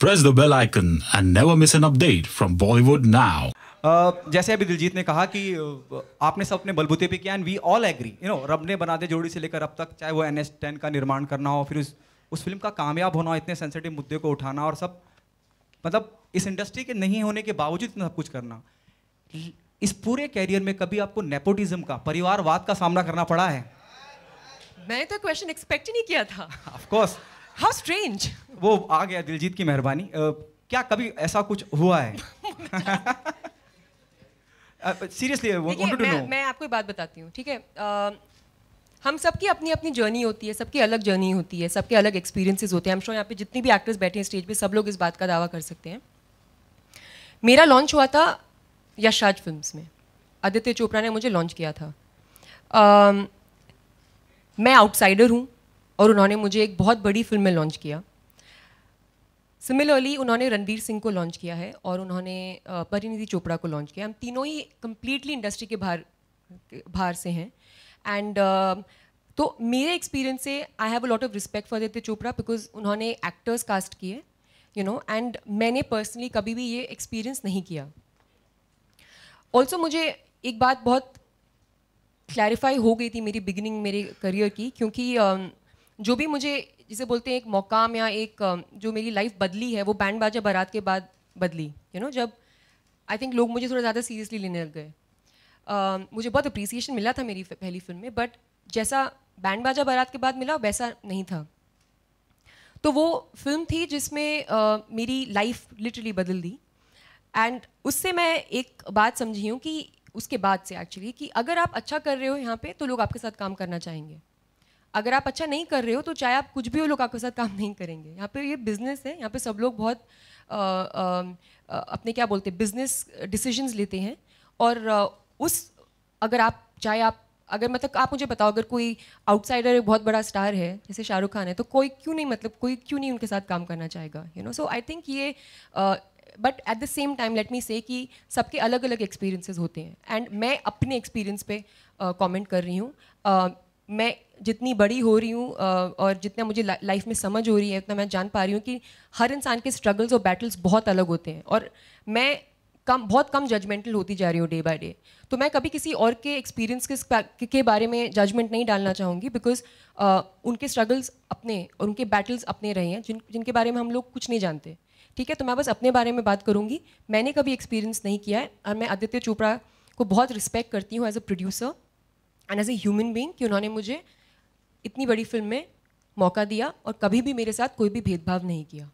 Press the bell icon and never miss an update from Bollywood now. जैसे अभी दिलजीत ने कहा कि आपने सब अपने बलबूते पे किया एंड वी ऑल एग्री, रब ने बना दे जोड़ी से लेकर अब तक, चाहे वो NH10 का निर्माण करना हो, फिर उस फिल्म का कामयाब होना, इतने सेंसिटिव मुद्दे को उठाना और सब, मतलब इस इंडस्ट्री के नहीं होने के बावजूद इतना सब कुछ करना। इस पूरे कैरियर में कभी आपको नेपोटिज्म का, परिवारवाद का सामना करना पड़ा है? मैंने तो क्वेश्चन एक्सपेक्ट ही नहीं किया था। Of course. How strange. वो आ गया, दिलजीत की मेहरबानी। क्या कभी ऐसा कुछ हुआ है? Seriously wanted to know. मैं आपको एक बात बताती हूँ, ठीक है? हम सबकी अपनी अपनी जर्नी होती है, सबकी अलग जर्नी होती है, सबके अलग एक्सपीरियंसेस होते हैं। I'm sure यहाँ पे जितनी भी एक्टर्स बैठे हैं स्टेज पे, सब लोग इस बात का दावा कर सकते हैं। मेरा लॉन्च हुआ था यश राज फिल्म्स में, आदित्य चोपड़ा ने मुझे लॉन्च किया था। मैं आउटसाइडर हूँ और उन्होंने मुझे एक बहुत बड़ी फिल्म में लॉन्च किया। सिमिलरली उन्होंने रणवीर सिंह को लॉन्च किया है और उन्होंने परिणीति चोपड़ा को लॉन्च किया। हम तीनों ही कम्प्लीटली इंडस्ट्री के बाहर से हैं। एंड तो मेरे एक्सपीरियंस से I have a lot of respect for Aditya Chopra because उन्होंने एक्टर्स कास्ट किए, एंड मैंने पर्सनली कभी भी ये एक्सपीरियंस नहीं किया। ऑल्सो मुझे एक बात बहुत क्लैरिफाई हो गई थी मेरी बिगिनिंग मेरे करियर की, क्योंकि जो भी मुझे जिसे बोलते हैं एक मौकाम या एक जो मेरी लाइफ बदली है, वो बैंड बाजा बारात के बाद बदली। जब आई थिंक लोग मुझे थोड़ा ज़्यादा सीरियसली लेने लग गए। मुझे बहुत अप्रिसिएशन मिला था मेरी पहली फिल्म में, बट जैसा बैंड बाजा बारात के बाद मिला वैसा नहीं था। तो वो फिल्म थी जिसमें मेरी लाइफ लिटरली बदल दी। एंड उससे मैं एक बात समझी हूँ कि उसके बाद से एक्चुअली कि अगर आप अच्छा कर रहे हो यहाँ पे तो लोग आपके साथ काम करना चाहेंगे। अगर आप अच्छा नहीं कर रहे हो तो चाहे आप कुछ भी हो, लोग आपके साथ काम नहीं करेंगे। यहाँ पे ये बिजनेस है, यहाँ पे सब लोग बहुत अपने क्या बोलते हैं बिजनेस डिसीजंस लेते हैं। और अगर आप चाहे आप अगर मतलब आप मुझे बताओ, अगर कोई आउटसाइडर एक बहुत बड़ा स्टार है जैसे शाहरुख खान है, तो कोई क्यों नहीं उनके साथ काम करना चाहेगा। सो आई थिंक ये but at the same time let me से कि सबके अलग अलग एक्सपीरियंसेस होते हैं। एंड मैं अपने एक्सपीरियंस पे कमेंट कर रही हूँ। मैं जितनी बड़ी हो रही हूँ और जितना मुझे लाइफ में समझ हो रही है, उतना मैं जान पा रही हूँ कि हर इंसान के स्ट्रगल्स और बैटल्स बहुत अलग होते हैं। और मैं बहुत कम जजमेंटल होती जा रही हूँ डे बाय डे। तो मैं कभी किसी और के एक्सपीरियंस के बारे में जजमेंट नहीं डालना चाहूँगी, बिकॉज उनके स्ट्रगल्स अपने और उनके बैटल्स अपने रहे हैं जिनके बारे में हम लोग कुछ नहीं जानते। ठीक है, तो मैं बस अपने बारे में बात करूँगी। मैंने कभी एक्सपीरियंस नहीं किया है और मैं आदित्य चोपड़ा को बहुत रिस्पेक्ट करती हूँ as a producer and as a human being कि उन्होंने मुझे इतनी बड़ी फिल्म में मौका दिया और कभी भी मेरे साथ कोई भी भेदभाव नहीं किया।